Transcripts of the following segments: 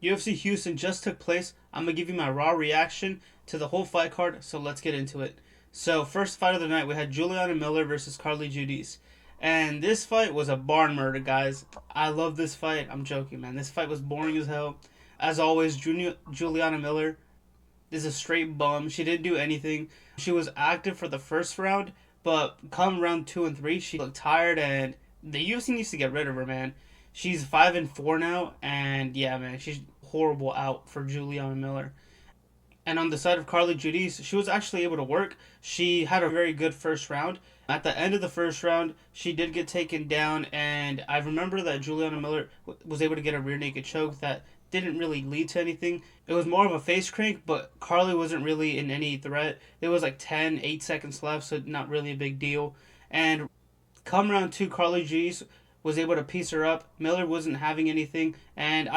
UFC Houston just took place. I'm going to give you my raw reaction to the whole fight card, so let's get into it. So, first fight of the night, we had Juliana Miller versus Carly Judice. And this fight was a barn murder, guys. I love this fight. I'm joking, man. This fight was boring as hell. As always, Juliana Miller is a straight bum. She didn't do anything. She was active for the first round, but come round 2 and 3, she looked tired, and the UFC needs to get rid of her, man. She's 5-4 now, and yeah, man, she's horrible out for Juliana Miller. And on the side of Carly Judice, she was actually able to work. She had a very good first round. At the end of the first round, she did get taken down, and I remember that Juliana Miller was able to get a rear naked choke that didn't really lead to anything. It was more of a face crank, but Carly wasn't really in any threat. There was like 8 seconds left, so not really a big deal. And come round 2, Carly Judice was able to piece her up. Miller wasn't having anything, and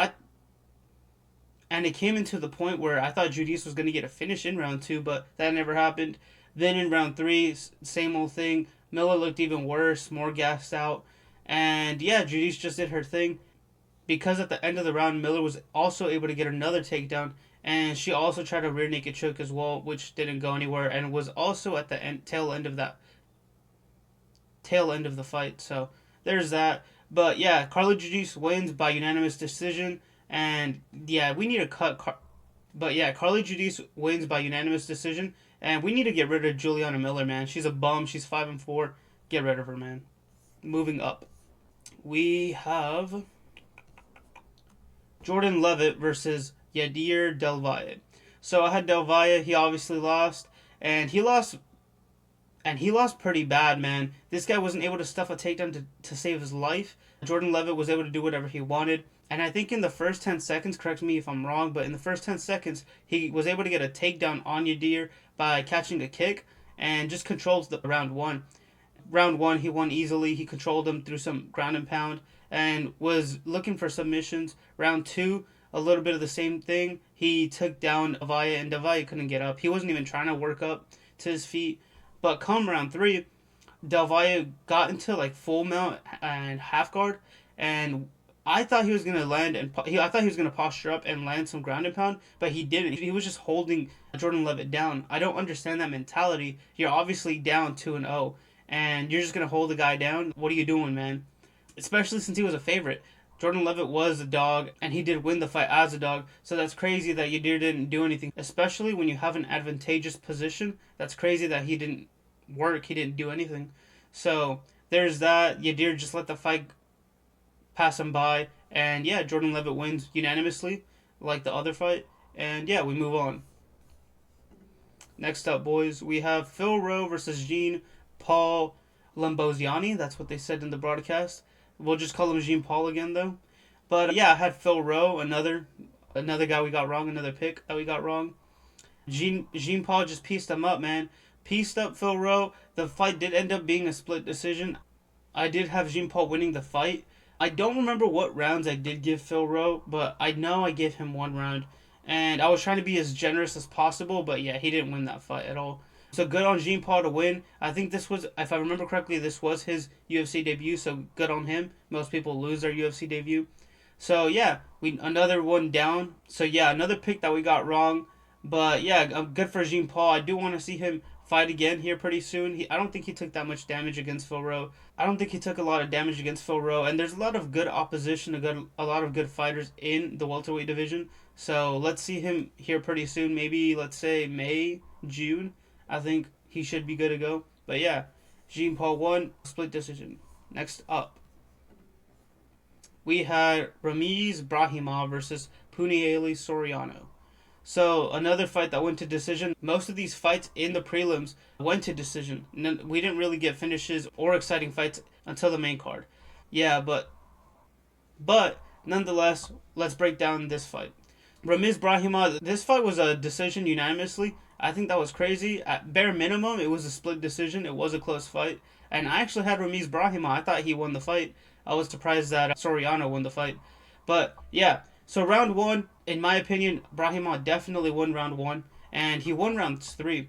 it came into the point where I thought Judice was going to get a finish in round 2, but that never happened. Then in round 3, same old thing. Miller looked even worse, more gassed out. And yeah, Judice just did her thing. Because at the end of the round, Miller was also able to get another takedown. And she also tried a rear naked choke as well, which didn't go anywhere. And was also at the tail end of the fight. So there's that. But yeah, Carla Judice wins by unanimous decision. And yeah, we need to but yeah, Carly Judice wins by unanimous decision, and we need to get rid of Juliana Miller, man. She's a bum. She's 5-4. Get rid of her, man. Moving up, we have Jordan Levitt versus Yadir Del Valle. So I had Del Valle. He obviously lost, and he lost pretty bad, man. This guy wasn't able to stuff a takedown to save his life. Jordan Levitt was able to do whatever he wanted. And I think in the first 10 seconds, correct me if I'm wrong, but in the first 10 seconds, he was able to get a takedown on Yadir by catching a kick and just controls the round 1. Round 1, he won easily. He controlled him through some ground and pound and was looking for submissions. Round 2, a little bit of the same thing. He took down Avaya, and Avaya couldn't get up. He wasn't even trying to work up to his feet. But come round 3, Del Valle got into like full mount and half guard, and I thought he was gonna land I thought he was gonna posture up and land some ground and pound, but he didn't. He was just holding Jordan Levitt down. I don't understand that mentality. You're obviously down 2-0, and you're just gonna hold the guy down. What are you doing, man? Especially since he was a favorite. Jordan Levitt was a dog, and he did win the fight as a dog. So that's crazy that Yadir didn't do anything, especially when you have an advantageous position. That's crazy that he didn't work. He didn't do anything. So there's that. Yadir just let the fight pass him by, and yeah, Jordan Levitt wins unanimously, like the other fight, and yeah, we move on. Next up, boys, we have Phil Rowe versus Jean Paul Lamboziani. That's what they said in the broadcast. We'll just call him Jean Paul again, though. But yeah, I had Phil Rowe, another guy we got wrong, another pick that we got wrong. Jean Paul just pieced him up, man. Pieced up Phil Rowe. The fight did end up being a split decision. I did have Jean Paul winning the fight. I don't remember what rounds I did give Phil Rowe, but I know I gave him one round. And I was trying to be as generous as possible, but yeah, he didn't win that fight at all. So good on Jean Paul to win. I think this was, if I remember correctly, this was his UFC debut, so good on him. Most people lose their UFC debut. So yeah, another one down. So yeah, another pick that we got wrong. But yeah, good for Jean Paul. I do want to see him fight again here pretty soon. I don't think he took that much damage against Phil Rowe. I don't think he took a lot of damage against Phil Rowe, and there's a lot of good opposition, a lot of good fighters in the welterweight division. So let's see him here pretty soon. Maybe let's say May, June. I think he should be good to go. But yeah, Jean Paul won, split decision. Next up, we had Ramiz Brahimov versus Punieli Soriano. So another fight that went to decision. Most of these fights in the prelims went to decision. We didn't really get finishes or exciting fights until the main card. Yeah, but nonetheless, let's break down this fight. Ramiz Brahimov, this fight was a decision unanimously. I think that was crazy. At bare minimum, it was a split decision. It was a close fight. And I actually had Ramiz Brahimov. I thought he won the fight. I was surprised that Soriano won the fight. But yeah, so round 1, in my opinion, Brahimov definitely won round 1. And he won round 3.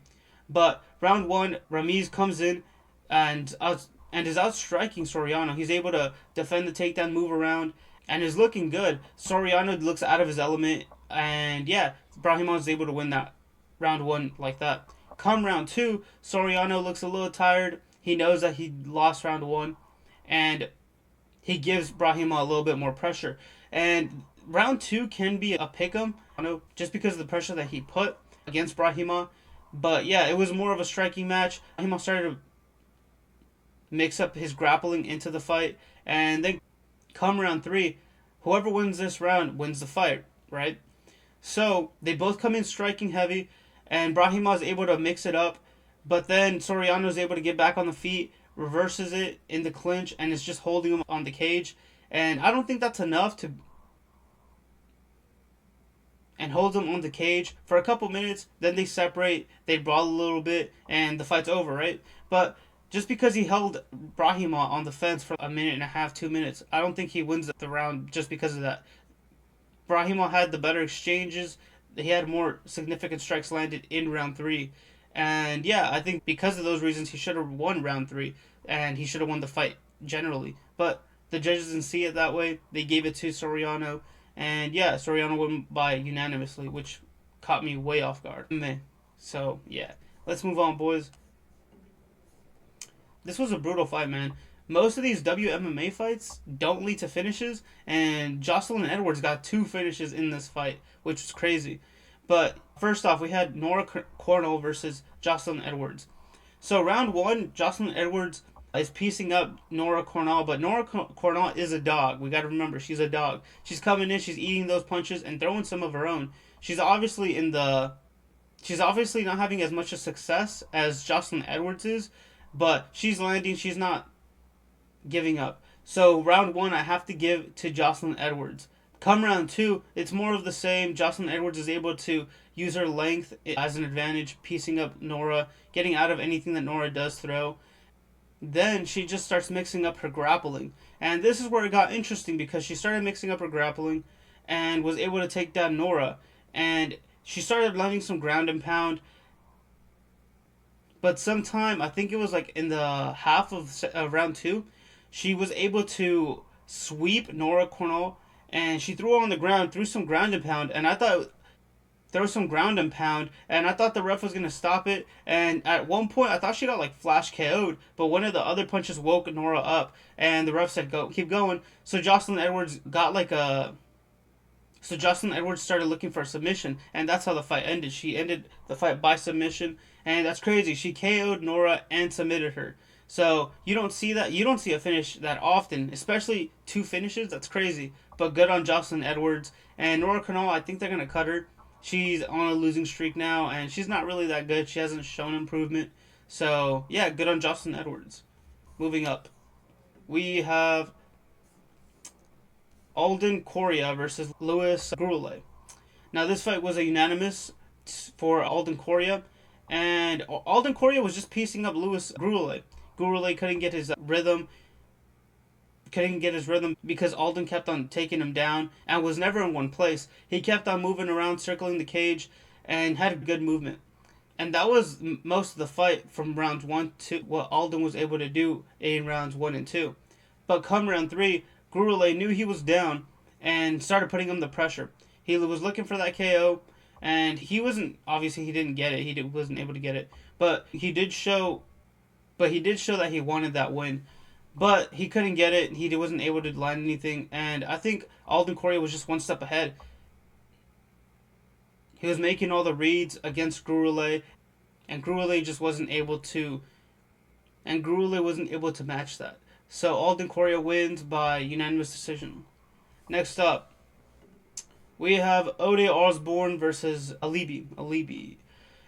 But round 1, Ramiz comes in and is outstriking Soriano. He's able to defend the takedown, move around, and is looking good. Soriano looks out of his element, and yeah, Brahimaj is able to win that round one like that. Come round two, Soriano looks a little tired. He knows that he lost round one, and he gives Brahima a little bit more pressure. And round two can be a pick 'em, just because of the pressure that he put against Brahima. But yeah, it was more of a striking match. Brahima started to mix up his grappling into the fight, and then come round three, whoever wins this round wins the fight, right? So they both come in striking heavy, and Brahima is able to mix it up, but then Soriano is able to get back on the feet, reverses it in the clinch, and is just holding him on the cage. And I don't think that's enough to. And holds him on the cage for a couple minutes. Then they separate, they brawl a little bit, and the fight's over, right? But just because he held Brahima on the fence for a minute and a half, 2 minutes, I don't think he wins the round just because of that. Brahima had the better exchanges. He had more significant strikes landed in round three. And yeah, I think because of those reasons, he should have won round three. And he should have won the fight generally. But the judges didn't see it that way. They gave it to Soriano. And yeah, Soriano won by unanimously, which caught me way off guard. So yeah, let's move on, boys. This was a brutal fight, man. Most of these WMMA fights don't lead to finishes, and Jocelyn Edwards got 2 finishes in this fight, which was crazy. But first off, we had Nora Cornell versus Jocelyn Edwards. So round one, Jocelyn Edwards is piecing up Nora Cornell, but Nora Cornell is a dog. We got to remember, she's a dog. She's coming in, she's eating those punches and throwing some of her own. She's obviously not having as much success as Jocelyn Edwards is, but she's landing, she's not giving up. So round one, I have to give to Jocelyn Edwards. Come round two, it's more of the same. Jocelyn Edwards is able to use her length as an advantage, piecing up Nora, getting out of anything that Nora does throw. Then she just starts mixing up her grappling. And this is where it got interesting because she started mixing up her grappling and was able to take down Nora. And she started landing some ground and pound. But sometime, I think it was like in the half of round two, she was able to sweep Nora Cornell, and she threw her on the ground, threw some ground and pound, and I thought there was some ground and pound, and I thought the ref was gonna stop it. And at one point, I thought she got like flash KO'd, but one of the other punches woke Nora up, and the ref said, "Go, keep going." So Jocelyn Edwards got like a. So Jocelyn Edwards started looking for a submission, and that's how the fight ended. She ended the fight by submission, and that's crazy. She KO'd Nora and submitted her. So you don't see that. You don't see a finish that often, especially 2 finishes. That's crazy. But good on Jocelyn Edwards and Nora Cornell. I think they're gonna cut her. She's on a losing streak now, and she's not really that good. She hasn't shown improvement. So yeah, good on Jocelyn Edwards. Moving up, we have Alden Correa versus Louis Gurule. Now this fight was a unanimous for Alden Correa, and Alden Correa was just piecing up Louis Gurule. Gurule couldn't get his rhythm. Couldn't get his rhythm because Alden kept on taking him down and was never in one place. He kept on moving around, circling the cage, and had good movement. And that was most of the fight from rounds 1 to what Alden was able to do in rounds 1 and 2. But come round 3, Gurule knew he was down and started putting him the pressure. He was looking for that KO, and he wasn't, obviously he didn't get it. He wasn't able to get it. But he did show that he wanted that win. But he couldn't get it. He wasn't able to land anything. And I think Alden Correa was just one step ahead. He was making all the reads against Gurule, and Gurule wasn't able to match that. So Alden Correa wins by unanimous decision. Next up, we have Ode Osborne versus Alibi.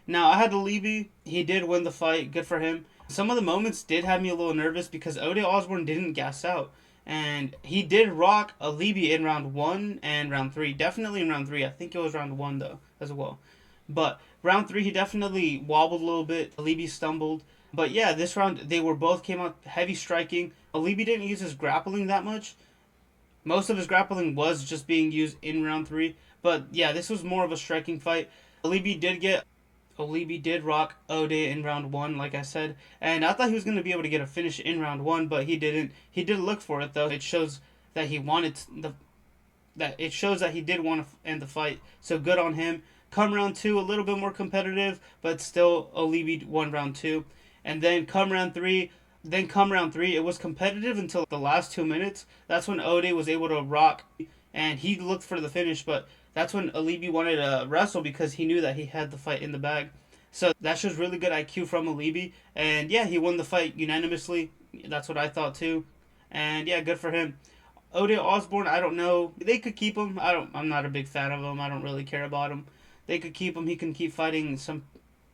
Now, I had Alibi. He did win the fight. Good for him. Some of the moments did have me a little nervous because Ode Osborne didn't gas out. And he did rock Alibi in round 1 and round 3. Definitely in round 3. I think it was round 1, though, as well. But round 3, he definitely wobbled a little bit. Alibi stumbled. But yeah, this round, they both came out heavy striking. Alibi didn't use his grappling that much. Most of his grappling was just being used in round 3. But yeah, this was more of a striking fight. Alibi did rock Ode in round 1, like I said. And I thought he was going to be able to get a finish in round 1, but he didn't. He did look for it, though. It shows that he wanted that it shows that he did want to end the fight. So good on him. Come round 2, a little bit more competitive, but still Olivi won round 2. And then come round 3, it was competitive until the last 2 minutes. That's when Ode was able to rock, and he looked for the finish, but that's when Olivi wanted to wrestle because he knew that he had the fight in the bag. So that shows really good IQ from Olivi, and yeah, he won the fight unanimously. That's what I thought too, and yeah, good for him. Ode Osborne, I don't know. They could keep him. I'm not a big fan of him. I don't really care about him. They could keep him. He can keep fighting some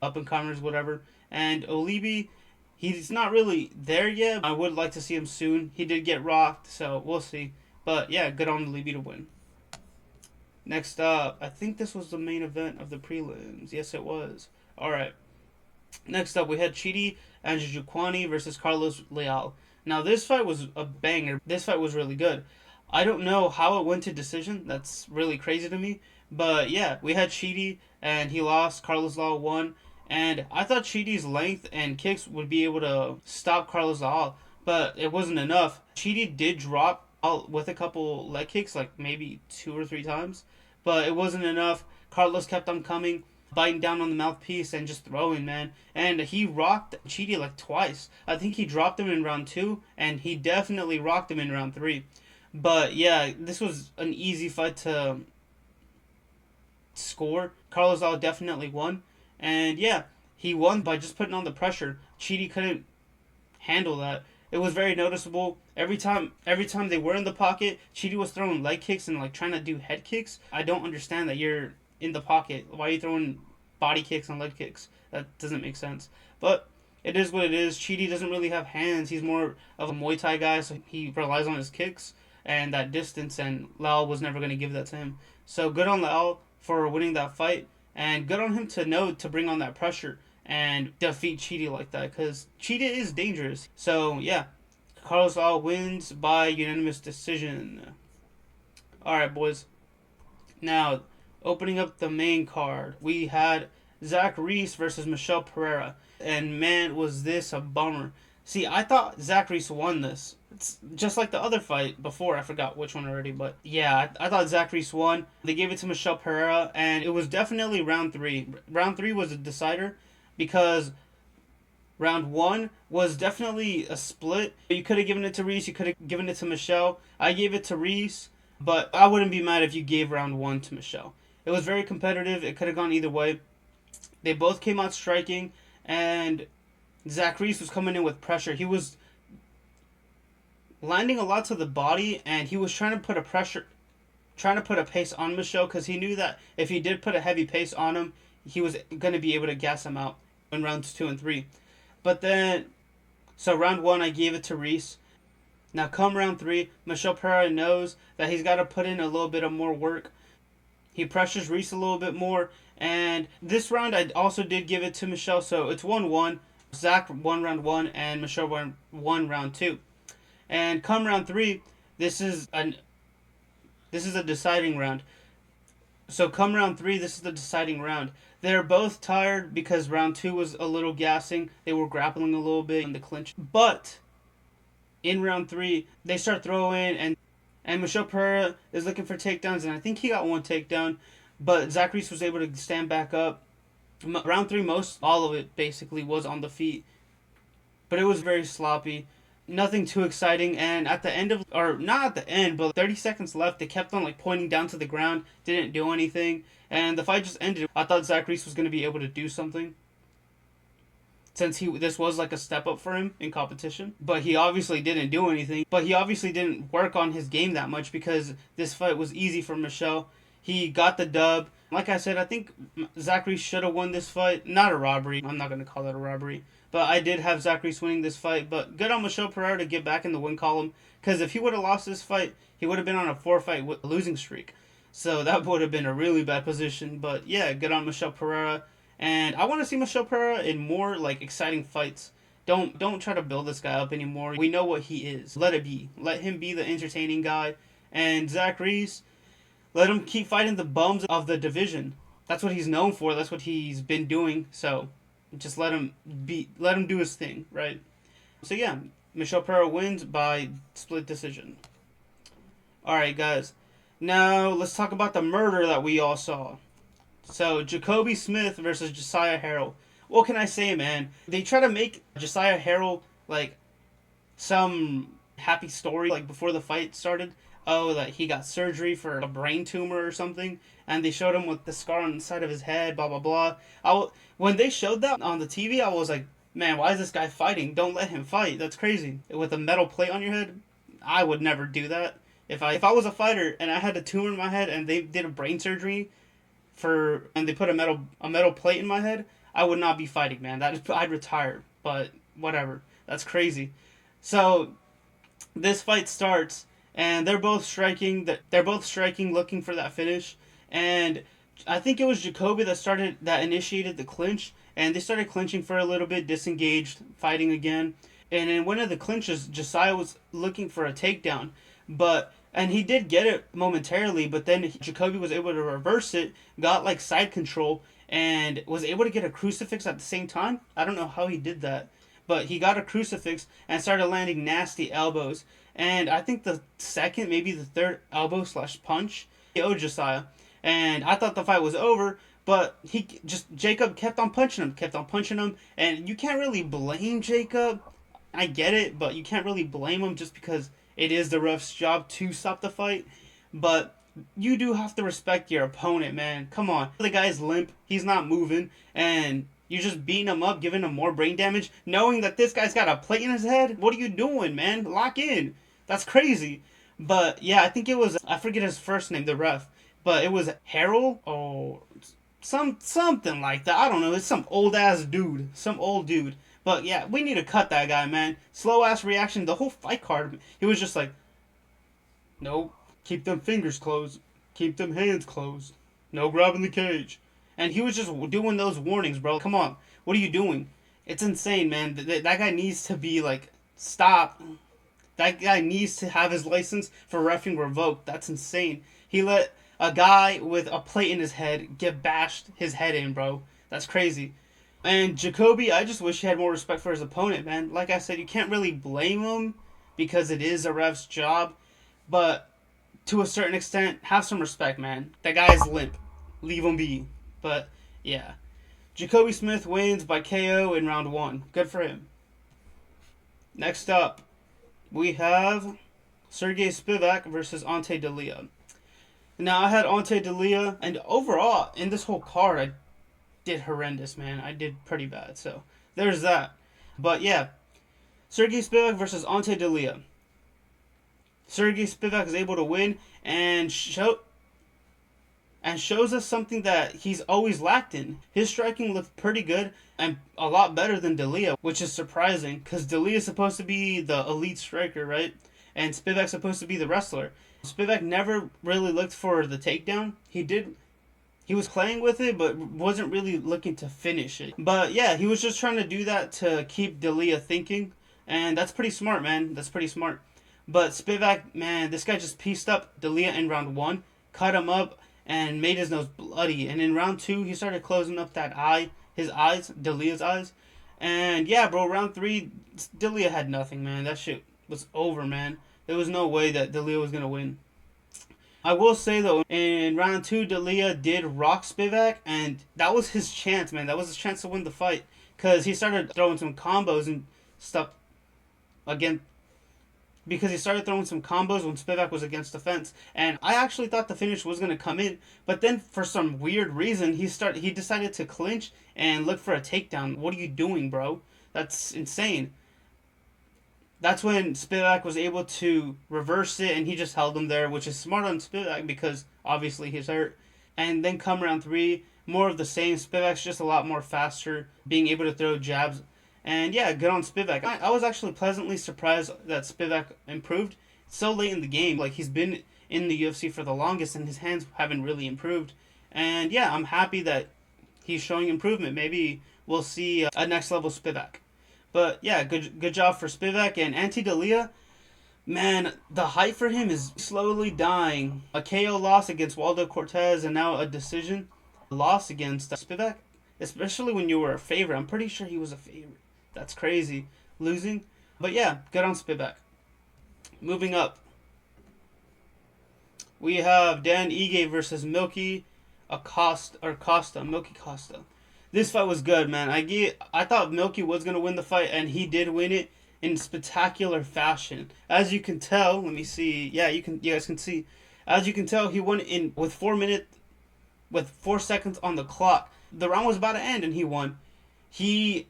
up and comers, whatever. And Olivi, he's not really there yet. I would like to see him soon. He did get rocked, so we'll see. But yeah, good on Olivi to win. Next up, I think this was the main event of the prelims. Yes, it was. All right. Next up, we had Chidi Njokuani versus Carlos Leal. Now, this fight was a banger. This fight was really good. I don't know how it went to decision. That's really crazy to me. But yeah, we had Chidi, and he lost. Carlos Leal won. And I thought Chidi's length and kicks would be able to stop Carlos Leal, but it wasn't enough. Chidi did drop out with a couple leg kicks, like maybe 2 or 3 times, but it wasn't enough. Carlos kept on coming, biting down on the mouthpiece and just throwing, man. And he rocked Chidi like twice. I think he dropped him in round 2, and he definitely rocked him in round 3. But yeah, this was an easy fight to score. Carlos Leal definitely won. And yeah, he won by just putting on the pressure. Chidi couldn't handle that. It was very noticeable. Every time they were in the pocket, Chidi was throwing leg kicks and like trying to do head kicks. I don't understand that you're in the pocket. Why are you throwing body kicks and leg kicks? That doesn't make sense. But it is what it is. Chidi doesn't really have hands. He's more of a Muay Thai guy, so he relies on his kicks and that distance, and Lau was never going to give that to him. So good on Lau for winning that fight, and good on him to know to bring on that pressure and defeat Chidi like that, because Chidi is dangerous. So yeah, Carlos Lau wins by unanimous decision. Alright, boys. Now, opening up the main card, we had Zach Reese versus Michel Pereira. And man, was this a bummer. See, I thought Zach Reese won this. It's just like the other fight before. I forgot which one already, but yeah, I thought Zach Reese won. They gave it to Michel Pereira, and it was definitely round 3. Round 3 was a decider because round 1 was definitely a split. You could have given it to Reese, you could have given it to Michel. I gave it to Reese, but I wouldn't be mad if you gave round 1 to Michel. It was very competitive. It could have gone either way. They both came out striking, and Zach Reese was coming in with pressure. He was landing a lot to the body, and he was trying to put a pace on Michel, because he knew that if he did put a heavy pace on him, he was going to be able to gas him out in rounds 2 and 3. But then, so round 1, I gave it to Reese. Now come round 3, Michel Pereira knows that he's got to put in a little bit of more work. He pressures Reese a little bit more, and this round I also did give it to Michel, so it's 1-1. Zach won round 1, and Michel won round 2. And come round 3, this is a deciding round. So come round 3, this is the deciding round. They're both tired because round 2 was a little gassing. They were grappling a little bit in the clinch. But in round 3, they start throwing, and Michel Pereira is looking for takedowns, and I think he got one takedown. But Zach Reese was able to stand back up. Round 3, all of it basically was on the feet. But it was very sloppy. Nothing too exciting, and at the end of, or not at the end, but 30 seconds left, they kept on like pointing down to the ground, didn't do anything, and the fight just ended. I thought Zach Reese was going to be able to do something, since this was like a step up for him in competition, but he obviously didn't do anything. But he obviously didn't work on his game that much, because this fight was easy for Michel. He got the dub. Like I said, I think Zach Reese should have won this fight. Not a robbery. I'm not going to call it a robbery. But I did have Zach Reese winning this fight. But good on Michel Pereira to get back in the win column. Because if he would have lost this fight, he would have been on a 4-fight losing streak. So that would have been a really bad position. But yeah, good on Michel Pereira. And I want to see Michel Pereira in more like exciting fights. Don't try to build this guy up anymore. We know what he is. Let it be. Let him be the entertaining guy. And Zach Reese, let him keep fighting the bums of the division. That's what he's known for. That's what he's been doing. So just let him do his thing, right? So yeah, Michel Pereira wins by split decision. Alright, guys. Now let's talk about the murder that we all saw. So Jacoby Smith versus Josiah Harrell. What can I say, man? They try to make Josiah Harrell like some happy story like before the fight started. Oh, that he got surgery for a brain tumor or something, and they showed him with the scar on the side of his head. Blah blah blah. When they showed that on the TV, I was like, man, why is this guy fighting? Don't let him fight. That's crazy. With a metal plate on your head, I would never do that. If I was a fighter and I had a tumor in my head and they did a brain surgery and they put a metal plate in my head, I would not be fighting, man. I'd retire. But whatever. That's crazy. So this fight starts, and they're both striking. They're both striking, looking for that finish. And I think it was Jacoby that initiated the clinch, and they started clinching for a little bit, disengaged, fighting again. And in one of the clinches, Josiah was looking for a takedown, and he did get it momentarily, but then Jacoby was able to reverse it, got like side control, and was able to get a crucifix at the same time. I don't know how he did that, but he got a crucifix and started landing nasty elbows. And I think the second, maybe the third elbow slash punch, he owed Josiah. And I thought the fight was over, but Jacob kept on punching him, and you can't really blame Jacob. I get it, but you can't really blame him just because it is the ref's job to stop the fight. But you do have to respect your opponent, man. Come on. The guy's limp. He's not moving. And you're just beating him up, giving him more brain damage, knowing that this guy's got a plate in his head. What are you doing, man? Lock in. That's crazy. But yeah, I think it was, I forget his first name, the ref. But it was Harold or something like that. I don't know. It's some old ass dude. Some old dude. But yeah, we need to cut that guy, man. Slow ass reaction. The whole fight card, he was just like, nope. Keep them fingers closed. Keep them hands closed. No grabbing the cage. And he was just doing those warnings, bro. Come on. What are you doing? It's insane, man. That guy needs to be like, stop. That guy needs to have his license for reffing revoked. That's insane. He let a guy with a plate in his head get bashed his head in, bro. That's crazy. And Jacoby, I just wish he had more respect for his opponent, man. Like I said, you can't really blame him because it is a ref's job. But to a certain extent, have some respect, man. That guy's limp. Leave him be. But, yeah. Jacoby Smith wins by KO in round 1. Good for him. Next up, we have Sergey Spivak versus Ante Delia. Now, I had Ante Delia, and overall, in this whole card, I did horrendous, man. I did pretty bad, so there's that. But, yeah, Sergey Spivak versus Ante Delia. Sergey Spivak is able to win and shows us something that he's always lacked in. His striking looked pretty good and a lot better than Delia, which is surprising because Delia is supposed to be the elite striker, right? And Spivak's supposed to be the wrestler. Spivak never really looked for the takedown. He was playing with it, but wasn't really looking to finish it. But yeah, he was just trying to do that to keep Delia thinking, and that's pretty smart, man. That's pretty smart. But Spivak, man, this guy just pieced up Delia in round 1, cut him up, and made his nose bloody. And in round 2, he started closing up Delia's eyes. And yeah, bro, round 3, Delia had nothing, man. That shit was over, man. There was no way that Delia was going to win. I will say, though, in round 2, Delia did rock Spivak, and that was his chance, man. That was his chance to win the fight. Because he started throwing some combos and stuff again. Because he started throwing some combos when Spivak was against the fence. And I actually thought the finish was going to come in. But then, for some weird reason, he decided to clinch and look for a takedown. What are you doing, bro? That's insane. That's when Spivak was able to reverse it, and he just held him there, which is smart on Spivak because, obviously, he's hurt. And then come round 3, more of the same. Spivak's just a lot more faster, being able to throw jabs. And yeah, good on Spivak. I was actually pleasantly surprised that Spivak improved so late in the game. Like, he's been in the UFC for the longest, and his hands haven't really improved. And yeah, I'm happy that he's showing improvement. Maybe we'll see a next level Spivak. But yeah, good job for Spivak. And Ante Delia, man, the hype for him is slowly dying. A KO loss against Waldo Cortez, and now a decision loss against Spivak. Especially when you were a favorite. I'm pretty sure he was a favorite. That's crazy. Losing. But yeah, good on Spivak. Moving up. We have Dan Ige versus Milky Costa. This fight was good, man. I thought Milky was gonna win the fight, and he did win it in spectacular fashion. As you can tell, let me see. Yeah, you guys can see. As you can tell, he won in with 4 minutes with 4 seconds on the clock. The round was about to end, and he won. He,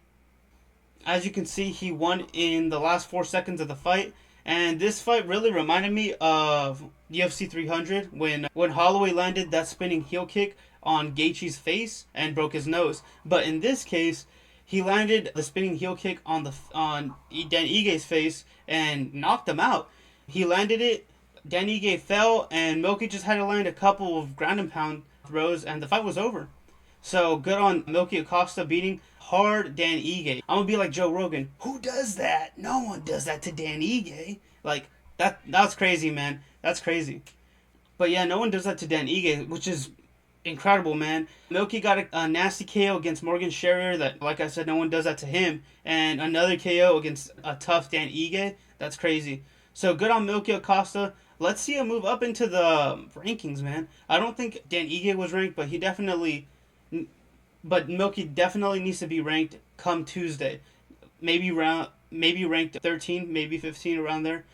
as you can see, he won in the last 4 seconds of the fight. And this fight really reminded me of UFC 300 when Holloway landed that spinning heel kick on Gaethje's face and broke his nose. But in this case, he landed the spinning heel kick on Dan Ige's face and knocked him out. He landed it. Dan Ige fell, and Milky just had to land a couple of ground and pound throws, and the fight was over. So good on Milky Acosta beating hard Dan Ige. I'm gonna be like Joe Rogan. Who does that? No one does that to Dan Ige. Like that's crazy, man. That's crazy. But yeah, no one does that to Dan Ige, which is incredible, man. Milky got a nasty KO against Morgan Sherrier that, like I said, no one does that to him. And another KO against a tough Dan Ige. That's crazy. So good on Milky Acosta. Let's see him move up into the rankings, man. I don't think Dan Ige was ranked, but Milky definitely needs to be ranked come Tuesday. Maybe ranked 13, maybe 15 around there.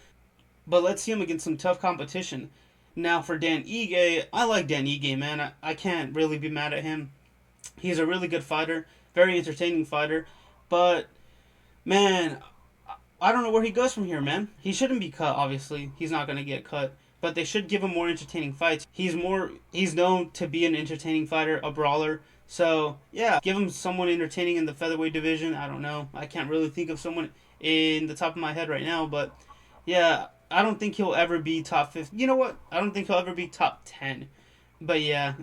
But let's see him against some tough competition. Now for Dan Ige, I like Dan Ige, man. I can't really be mad at him. He's a really good fighter, very entertaining fighter. But man, I don't know where he goes from here, man. He shouldn't be cut, obviously. He's not going to get cut. But they should give him more entertaining fights. He's known to be an entertaining fighter, a brawler. So, yeah, give him someone entertaining in the featherweight division. I don't know. I can't really think of someone in the top of my head right now. But, yeah, I don't think he'll ever be top 50. You know what? I don't think he'll ever be top 10. But, yeah,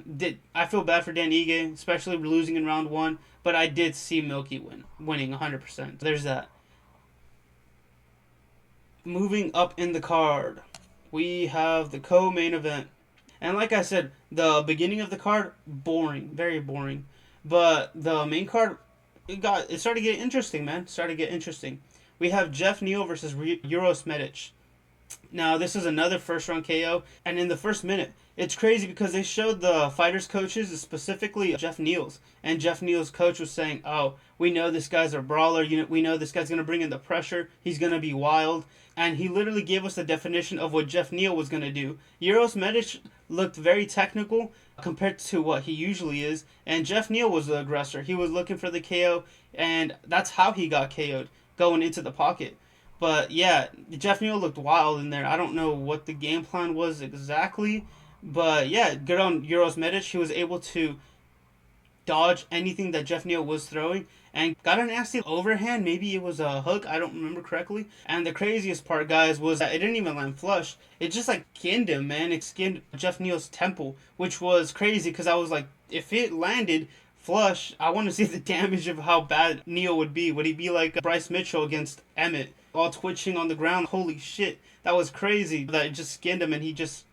I feel bad for Dan Ige, especially losing in round 1. But I did see Milky winning 100%. There's that. Moving up in the card, we have the co-main event. And like I said, the beginning of the card, boring, very boring. But the main card, it started getting interesting, man. We have Jeff Neal versus Uros Medic. Now, this is another first round KO, and in the first minute, it's crazy because they showed the fighters' coaches, specifically Jeff Neal's, and Jeff Neal's coach was saying, "Oh, we know this guy's a brawler. We know this guy's gonna bring in the pressure. He's gonna be wild." And he literally gave us the definition of what Jeff Neal was gonna do. Uros Medic looked very technical compared to what he usually is, and Jeff Neal was the aggressor. He was looking for the KO, and that's how he got KO'd, going into the pocket. But yeah, Jeff Neal looked wild in there. I don't know what the game plan was exactly, but yeah, good on Uros Medic. He was able to dodge anything that Jeff Neal was throwing and got a nasty overhand. Maybe it was a hook. I don't remember correctly. And the craziest part, guys, was that it didn't even land flush. It just like skinned him, man. It skinned Jeff Neal's temple, which was crazy because I was like, if it landed flush, I want to see the damage of how bad Neal would be. Would he be like Bryce Mitchell against Emmett, all twitching on the ground? Holy shit, that was crazy. That it just skinned him and he just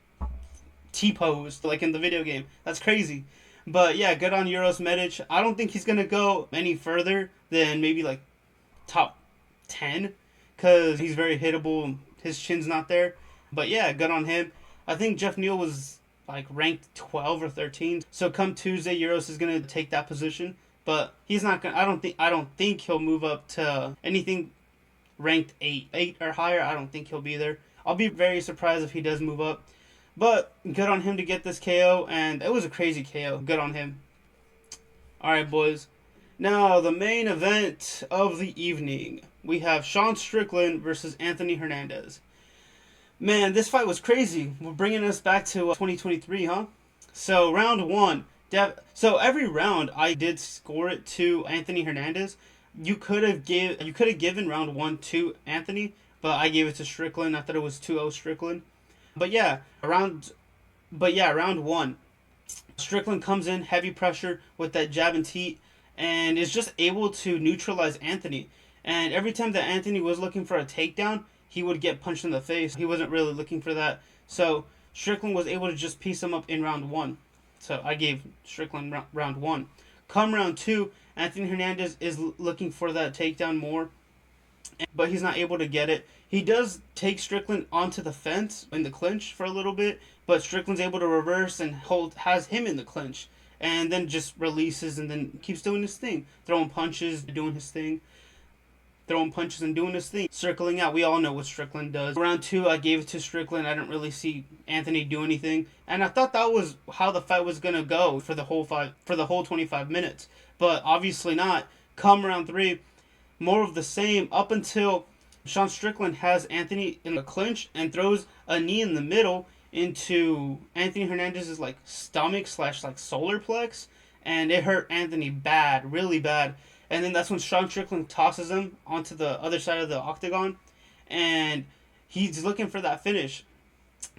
T-posed like in the video game. That's crazy. But yeah, good on Uros Medic. I don't think he's going to go any further than maybe like top 10 because he's very hittable. His chin's not there. But yeah, good on him. I think Jeff Neal was like ranked 12 or 13. So come Tuesday, Uros is going to take that position. But he's not going to, I don't think he'll move up to anything ranked 8 or higher. I don't think he'll be there. I'll be very surprised if he does move up. But good on him to get this KO, and it was a crazy KO. Good on him. Alright, boys. Now, the main event of the evening. We have Sean Strickland versus Anthony Hernandez. Man, this fight was crazy. We're bringing us back to 2023, huh? So, round 1. So, every round, I did score it to Anthony Hernandez. You could have given round 1 to Anthony, but I gave it to Strickland. I thought it was 2-0 Strickland. But yeah, round 1, Strickland comes in heavy pressure with that jab and teat, and is just able to neutralize Anthony. And every time that Anthony was looking for a takedown, he would get punched in the face. He wasn't really looking for that. So Strickland was able to just piece him up in round 1. So I gave Strickland round 1. Come round 2, Anthony Hernandez is looking for that takedown more, but he's not able to get it. He does take Strickland onto the fence in the clinch for a little bit, but Strickland's able to reverse and has him in the clinch, and then just releases and then keeps doing his thing, throwing punches, doing his thing. Throwing punches and doing his thing, circling out. We all know what Strickland does. Round 2, I gave it to Strickland. I didn't really see Anthony do anything, and I thought that was how the fight was gonna go for the whole 25 minutes. But obviously not. Come round 3, more of the same up until Sean Strickland has Anthony in the clinch and throws a knee in the middle into Anthony Hernandez's like stomach / like solar plex, and it hurt Anthony bad, really bad. And then that's when Sean Strickland tosses him onto the other side of the octagon, and he's looking for that finish.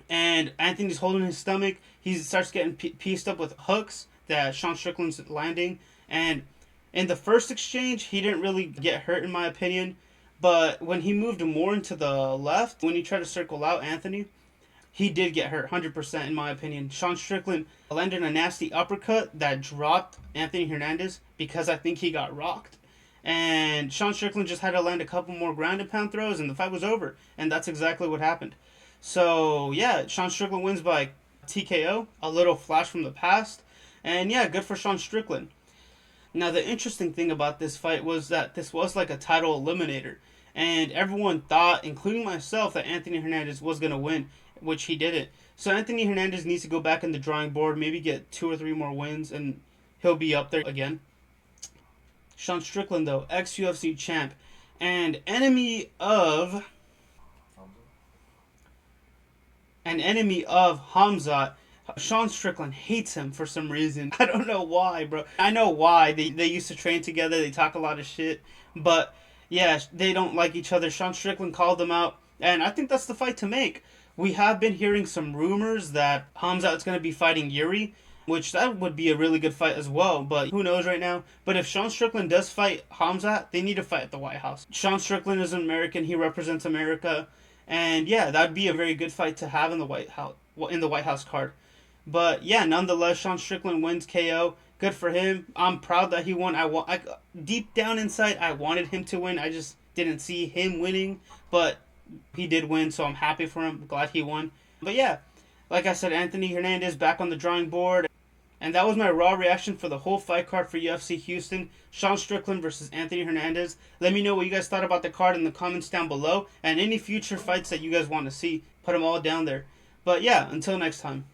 And Anthony's holding his stomach. He starts getting pieced up with hooks that Sean Strickland's landing. And in the first exchange, he didn't really get hurt in my opinion. But when he moved more into the left, when he tried to circle out Anthony, he did get hurt, 100% in my opinion. Sean Strickland landed a nasty uppercut that dropped Anthony Hernandez because I think he got rocked. And Sean Strickland just had to land a couple more ground and pound throws and the fight was over. And that's exactly what happened. So, yeah, Sean Strickland wins by TKO, a little flash from the past. And, yeah, good for Sean Strickland. Now, the interesting thing about this fight was that this was like a title eliminator. And everyone thought, including myself, that Anthony Hernandez was going to win, which he didn't. So Anthony Hernandez needs to go back in the drawing board, maybe get 2 or 3 more wins, and he'll be up there again. Sean Strickland, though, ex-UFC champ, and enemy of Hamzat. Sean Strickland hates him for some reason. I don't know why, bro. I know why. They used to train together. They talk a lot of shit. But, yeah, they don't like each other. Sean Strickland called them out. And I think that's the fight to make. We have been hearing some rumors that Hamzat's going to be fighting Yuri, which that would be a really good fight as well, but who knows right now. But if Sean Strickland does fight Hamzat, they need to fight at the White House. Sean Strickland is an American. He represents America. And yeah, that'd be a very good fight to have in the White House card. But yeah, nonetheless, Sean Strickland wins KO. Good for him. I'm proud that he won. Deep down inside, I wanted him to win. I just didn't see him winning, but he did win, so I'm happy for him. Glad he won. But yeah, like I said, Anthony Hernandez back on the drawing board. And that was my raw reaction for the whole fight card for UFC Houston. Sean Strickland versus Anthony Hernandez. Let me know what you guys thought about the card in the comments down below. And any future fights that you guys want to see, put them all down there. But yeah, until next time.